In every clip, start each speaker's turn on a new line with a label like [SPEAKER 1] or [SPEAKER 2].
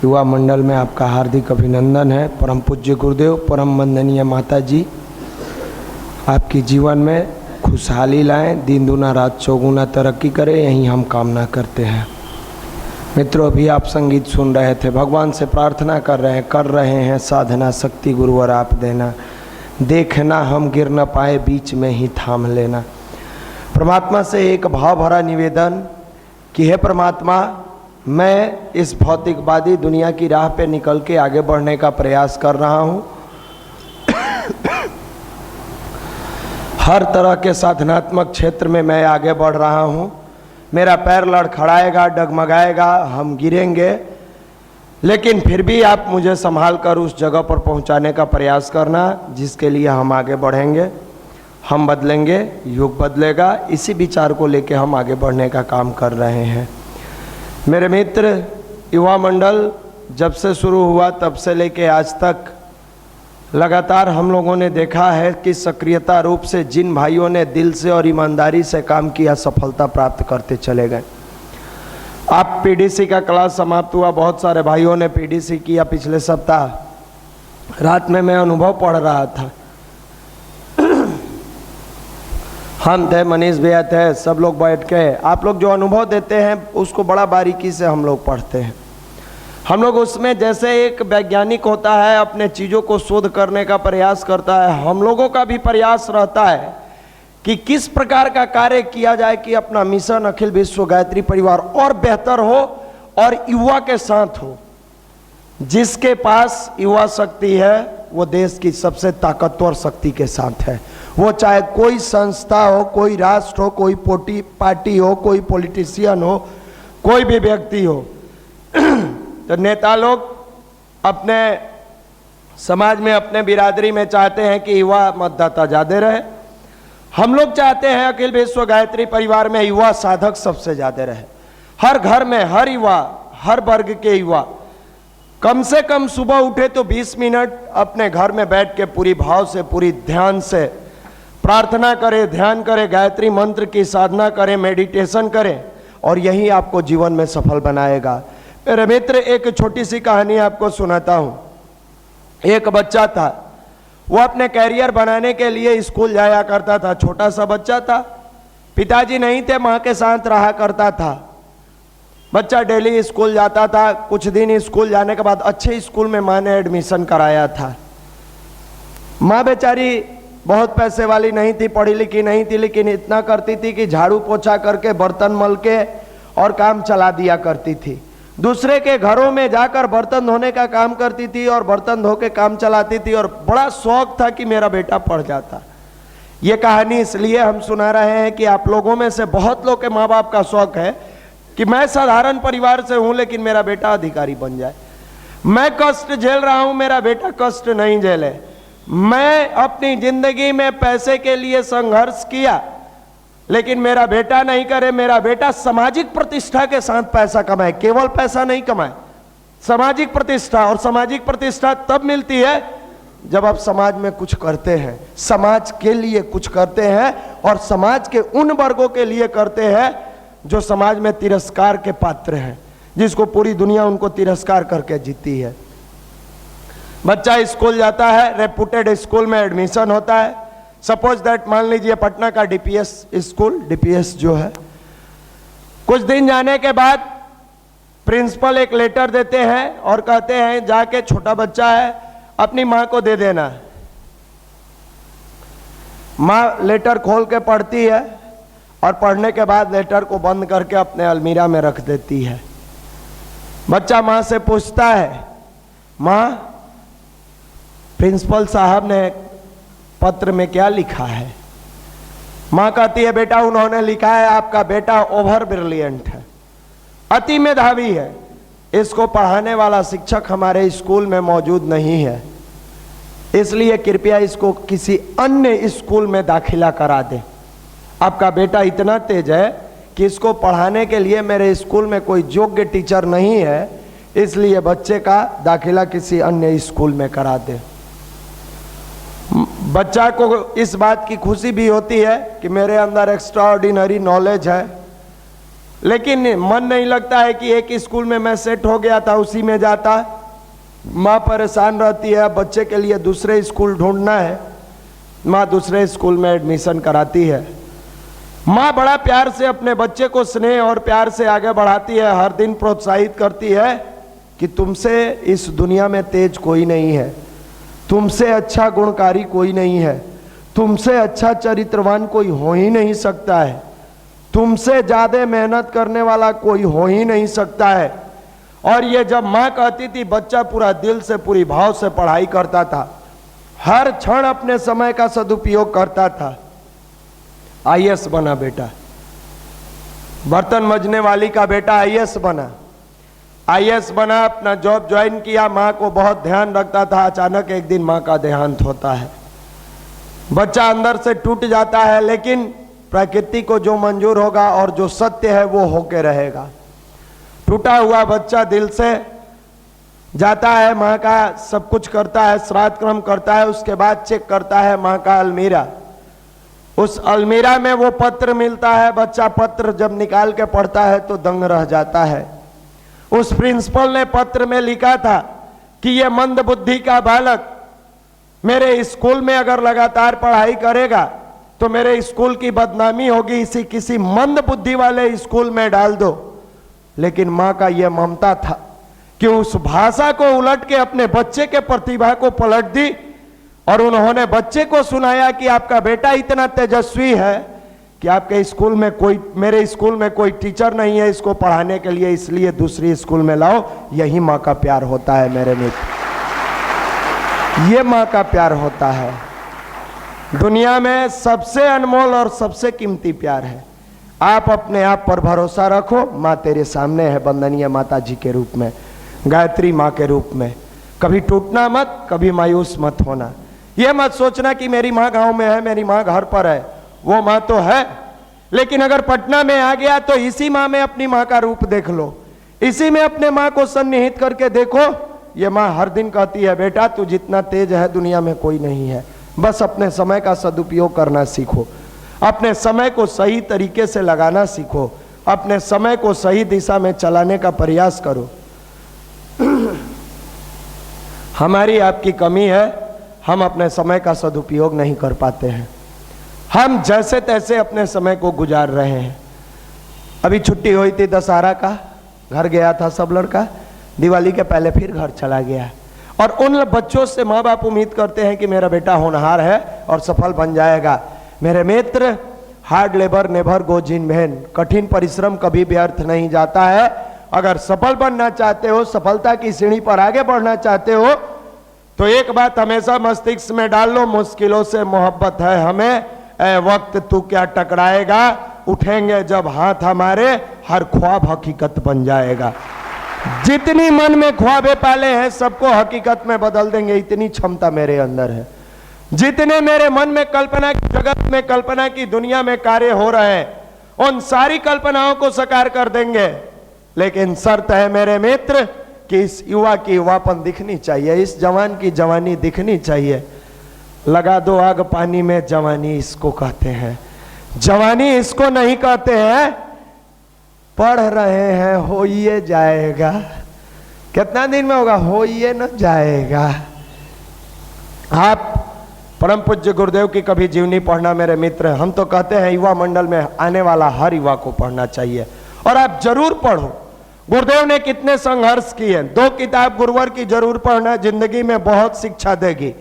[SPEAKER 1] युवा मंडल में आपका हार्दिक अभिनंदन है। परम पूज्य गुरुदेव, परम वंदनीय माता जी आपकी जीवन में खुशहाली लाएं, दिन दूना रात चौगुना तरक्की करें, यही हम कामना करते हैं। मित्रों, अभी आप संगीत सुन रहे थे, भगवान से प्रार्थना कर रहे हैं साधना, शक्ति गुरुवर आप देना, देखना हम गिर न पाए, बीच में ही थाम लेना। परमात्मा से एक भाव भरा निवेदन कि हे परमात्मा, मैं इस भौतिकवादी दुनिया की राह पे निकल के आगे बढ़ने का प्रयास कर रहा हूँ। हर तरह के साधनात्मक क्षेत्र में मैं आगे बढ़ रहा हूँ। मेरा पैर लड़खड़ाएगा, डगमगाएगा, हम गिरेंगे, लेकिन फिर भी आप मुझे संभाल कर उस जगह पर पहुँचाने का प्रयास करना जिसके लिए हम आगे बढ़ेंगे। हम बदलेंगे, युग बदलेगा, इसी विचार को लेकर हम आगे बढ़ने का काम कर रहे हैं। मेरे मित्र, युवा मंडल जब से शुरू हुआ तब से लेके आज तक लगातार हम लोगों ने देखा है कि सक्रियता रूप से जिन भाइयों ने दिल से और ईमानदारी से काम किया, सफलता प्राप्त करते चले गए। आप पीडीसी का क्लास समाप्त हुआ, बहुत सारे भाइयों ने पीडीसी किया। पिछले सप्ताह रात में मैं अनुभव पढ़ रहा था, हम थे, मनीष भैया थे, सब लोग बैठ के आप लोग जो अनुभव देते हैं उसको बड़ा बारीकी से हम लोग पढ़ते हैं। हम लोग उसमें जैसे एक वैज्ञानिक होता है, अपने चीज़ों को शोध करने का प्रयास करता है, हम लोगों का भी प्रयास रहता है कि किस प्रकार का कार्य किया जाए कि अपना मिशन अखिल विश्व गायत्री परिवार और बेहतर हो और युवा के साथ हो। जिसके पास युवा शक्ति है वो देश की सबसे ताकतवर शक्ति के साथ है। वो चाहे कोई संस्था हो, कोई राष्ट्र हो, कोई पार्टी हो, कोई पॉलिटिशियन हो, कोई भी व्यक्ति हो। तो नेता लोग अपने समाज में, अपने बिरादरी में चाहते हैं कि युवा मतदाता ज़्यादा रहे। हम लोग चाहते हैं अखिल विश्व गायत्री परिवार में युवा साधक सबसे ज़्यादा रहे। हर घर में हर युवा, हर वर्ग के युवा कम से कम सुबह उठे तो 20 मिनट अपने घर में बैठ के पूरी भाव से, पूरी ध्यान से प्रार्थना करें, ध्यान करें, गायत्री मंत्र की साधना करें, मेडिटेशन करें, और यही आपको जीवन में सफल बनाएगा। मेरे मित्र, एक छोटी सी कहानी आपको सुनाता हूँ। एक बच्चा था, वो अपने कैरियर बनाने के लिए स्कूल जाया करता था। छोटा सा बच्चा था, पिताजी नहीं थे, माँ के साथ रहा करता था। बच्चा डेली स्कूल जाता था। कुछ दिन स्कूल जाने के बाद अच्छे स्कूल में माँ ने एडमिशन कराया था। माँ बेचारी बहुत पैसे वाली नहीं थी, पढ़ी लिखी नहीं थी, लेकिन इतना करती थी कि झाड़ू पोछा करके, बर्तन मल के और काम चला दिया करती थी। दूसरे के घरों में जाकर बर्तन धोने का काम करती थी और बर्तन धो के काम चलाती थी, और बड़ा शौक था कि मेरा बेटा पढ़ जाता। ये कहानी इसलिए हम सुना रहे हैं कि आप लोगों में से बहुत लोग के माँ बाप का शौक है कि मैं साधारण परिवार से हूं लेकिन मेरा बेटा अधिकारी बन जाए। मैं कष्ट झेल रहा हूं, मेरा बेटा कष्ट नहीं झेले। मैं अपनी जिंदगी में पैसे के लिए संघर्ष किया लेकिन मेरा बेटा नहीं करे। मेरा बेटा सामाजिक प्रतिष्ठा के साथ पैसा कमाए, केवल पैसा नहीं कमाए, सामाजिक प्रतिष्ठा। और सामाजिक प्रतिष्ठा तब मिलती है जब आप समाज में कुछ करते हैं, समाज के लिए कुछ करते हैं, और समाज के उन वर्गों के लिए करते हैं जो समाज में तिरस्कार के पात्र हैं, जिसको पूरी दुनिया उनको तिरस्कार करके जीती है। बच्चा स्कूल जाता है, रेपुटेड स्कूल में एडमिशन होता है। सपोज दैट, मान लीजिए पटना का डीपीएस स्कूल, डीपीएस जो है। कुछ दिन जाने के बाद प्रिंसिपल एक लेटर देते हैं और कहते हैं जाके छोटा बच्चा है अपनी माँ को दे देना। माँ लेटर खोल के पढ़ती है और पढ़ने के बाद लेटर को बंद करके अपने अलमीरा में रख देती है। बच्चा माँ से पूछता है, माँ प्रिंसिपल साहब ने पत्र में क्या लिखा है? माँ कहती है, बेटा उन्होंने लिखा है आपका बेटा ओवर ब्रिलियंट है, अति मेधावी है, इसको पढ़ाने वाला शिक्षक हमारे स्कूल में मौजूद नहीं है, इसलिए कृपया इसको किसी अन्य स्कूल में दाखिला करा दें। आपका बेटा इतना तेज है कि इसको पढ़ाने के लिए मेरे स्कूल में कोई योग्य टीचर नहीं है, इसलिए बच्चे का दाखिला किसी अन्य स्कूल में करा दें। बच्चा को इस बात की खुशी भी होती है कि मेरे अंदर एक्स्ट्राऑर्डिनरी नॉलेज है, लेकिन मन नहीं लगता है कि एक स्कूल में मैं सेट हो गया था, उसी में जाता। माँ परेशान रहती है, बच्चे के लिए दूसरे स्कूल ढूंढना है, माँ दूसरे स्कूल में एडमिशन कराती है। माँ बड़ा प्यार से अपने बच्चे को स्नेह और प्यार से आगे बढ़ाती है, हर दिन प्रोत्साहित करती है कि तुमसे इस दुनिया में तेज कोई नहीं है, तुमसे अच्छा गुणकारी कोई नहीं है, तुमसे अच्छा चरित्रवान कोई हो ही नहीं सकता है, तुमसे ज्यादा मेहनत करने वाला कोई हो ही नहीं सकता है। और ये जब माँ कहती थी, बच्चा पूरा दिल से पूरी भाव से पढ़ाई करता था, हर क्षण अपने समय का सदुपयोग करता था। आईएएस बना बेटा, बर्तन मजने वाली का बेटा आईएएस बना, आईएएस बना, अपना जॉब ज्वाइन किया, माँ को बहुत ध्यान रखता था। अचानक एक दिन माँ का देहांत होता है, बच्चा अंदर से टूट जाता है, लेकिन प्रकृति को जो मंजूर होगा और जो सत्य है वो होके रहेगा। टूटा हुआ बच्चा दिल से जाता है, माँ का सब कुछ करता है, श्राद्ध क्रम करता है, उसके बाद चेक करता है माँ का अलमीरा। उस अलमीरा में वो पत्र मिलता है, बच्चा पत्र जब निकाल के पढ़ता है तो दंग रह जाता है। उस प्रिंसिपल ने पत्र में लिखा था कि ये मंद बुद्धि का बालक मेरे स्कूल में अगर लगातार पढ़ाई करेगा तो मेरे स्कूल की बदनामी होगी, इसी किसी मंद बुद्धि वाले स्कूल में डाल दो। लेकिन माँ का यह ममता था कि उस भाषा को उलट के अपने बच्चे के प्रतिभा को पलट दी और उन्होंने बच्चे को सुनाया कि आपका बेटा इतना तेजस्वी है कि आपके स्कूल में कोई, मेरे स्कूल में कोई टीचर नहीं है इसको पढ़ाने के लिए, इसलिए दूसरी स्कूल में लाओ। यही माँ का प्यार होता है मेरे मित्र, ये माँ का प्यार होता है। दुनिया में सबसे अनमोल और सबसे कीमती प्यार है। आप अपने आप पर भरोसा रखो, माँ तेरे सामने है, वंदनीय माता जी के रूप में, गायत्री माँ के रूप में। कभी टूटना मत, कभी मायूस मत होना। यह मत सोचना कि मेरी माँ गांव में है, मेरी माँ घर पर है। वो माँ तो है, लेकिन अगर पटना में आ गया तो इसी माँ में अपनी माँ का रूप देख लो, इसी में अपने माँ को सन्निहित करके देखो। ये माँ हर दिन कहती है, बेटा तू जितना तेज है दुनिया में कोई नहीं है, बस अपने समय का सदुपयोग करना सीखो, अपने समय को सही तरीके से लगाना सीखो, अपने समय को सही दिशा में चलाने का प्रयास करो। हमारी आपकी कमी है, हम अपने समय का सदुपयोग नहीं कर पाते हैं, हम जैसे तैसे अपने समय को गुजार रहे हैं। अभी छुट्टी हुई थी दशहरा का, घर गया था सब लड़का, दिवाली के पहले फिर घर चला गया। और उन बच्चों से माँ बाप उम्मीद करते हैं कि मेरा बेटा होनहार है और सफल बन जाएगा। मेरे मित्र, hard labour never goes in vain, कठिन परिश्रम कभी व्यर्थ नहीं जाता है। अगर सफल बनना चाहते हो, सफलता की सीढ़ी पर आगे बढ़ना चाहते हो, तो एक बात हमेशा मस्तिष्क में डाल लो, मुश्किलों से मोहब्बत है हमें, ए वक्त तू क्या टकराएगा, उठेंगे जब हाथ हमारे, हर ख्वाब हकीकत बन जाएगा। जितनी मन में ख्वाबे पाले हैं सबको हकीकत में बदल देंगे, इतनी क्षमता मेरे अंदर है। जितने मेरे मन में कल्पना की जगत में, कल्पना की दुनिया में कार्य हो रहे हैं, उन सारी कल्पनाओं को साकार कर देंगे। लेकिन शर्त है मेरे मित्र कि इस युवा की युवापन दिखनी चाहिए, इस जवान की जवानी दिखनी चाहिए। लगा दो आग पानी में, जवानी इसको कहते हैं। जवानी इसको नहीं कहते हैं, पढ़ रहे हैं हो ये जाएगा, कितना दिन में होगा, हो ये न जाएगा। आप परम पूज्य गुरुदेव की कभी जीवनी पढ़ना मेरे मित्र, हम तो कहते हैं युवा मंडल में आने वाला हर युवा को पढ़ना चाहिए और आप जरूर पढ़ो। गुरुदेव ने कितने संघर्ष किए, 2 किताब गुरुवर की जरूर पढ़ना, जिंदगी में बहुत शिक्षा देगी।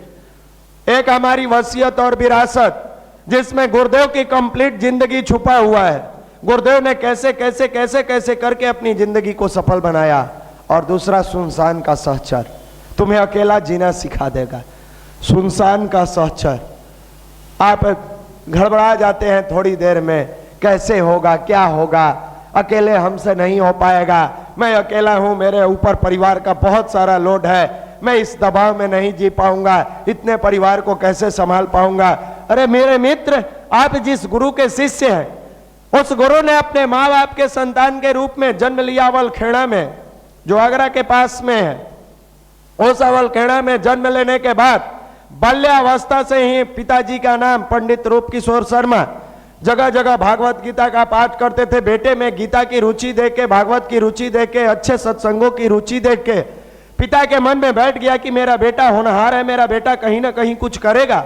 [SPEAKER 1] एक हमारी वसीयत और विरासत, जिसमें गुरुदेव की कंप्लीट जिंदगी छुपा हुआ है, गुरुदेव ने कैसे कैसे कैसे कैसे करके अपनी जिंदगी को सफल बनाया। और दूसरा सुनसान का सहचर, तुम्हें अकेला जीना सिखा देगा। सुनसान का सहचर, आप घबरा जाते हैं थोड़ी देर में, कैसे होगा, क्या होगा, अकेले हमसे नहीं हो पाएगा, मैं अकेला हूं, मेरे ऊपर परिवार का बहुत सारा लोड है, मैं इस दबाव में नहीं जी पाऊंगा, इतने परिवार को कैसे संभाल पाऊंगा। अरे मेरे मित्र, आप जिस गुरु के शिष्य हैं, उस गुरु ने अपने माँ बाप के संतान के रूप में जन्म लिया अवलखेड़ा में, जो आगरा के पास में है। उस अवलखेड़ा में जन्म लेने के बाद बाल्यावस्था से ही पिताजी का नाम पंडित रूप किशोर शर्मा, जगह जगह भागवत गीता का पाठ करते थे। बेटे में गीता की रुचि देख के, भागवत की रुचि देख के, अच्छे सत्संगों की रुचि देख के पिता के मन में बैठ गया कि मेरा बेटा होनहार है, मेरा बेटा कहीं ना कहीं कुछ करेगा।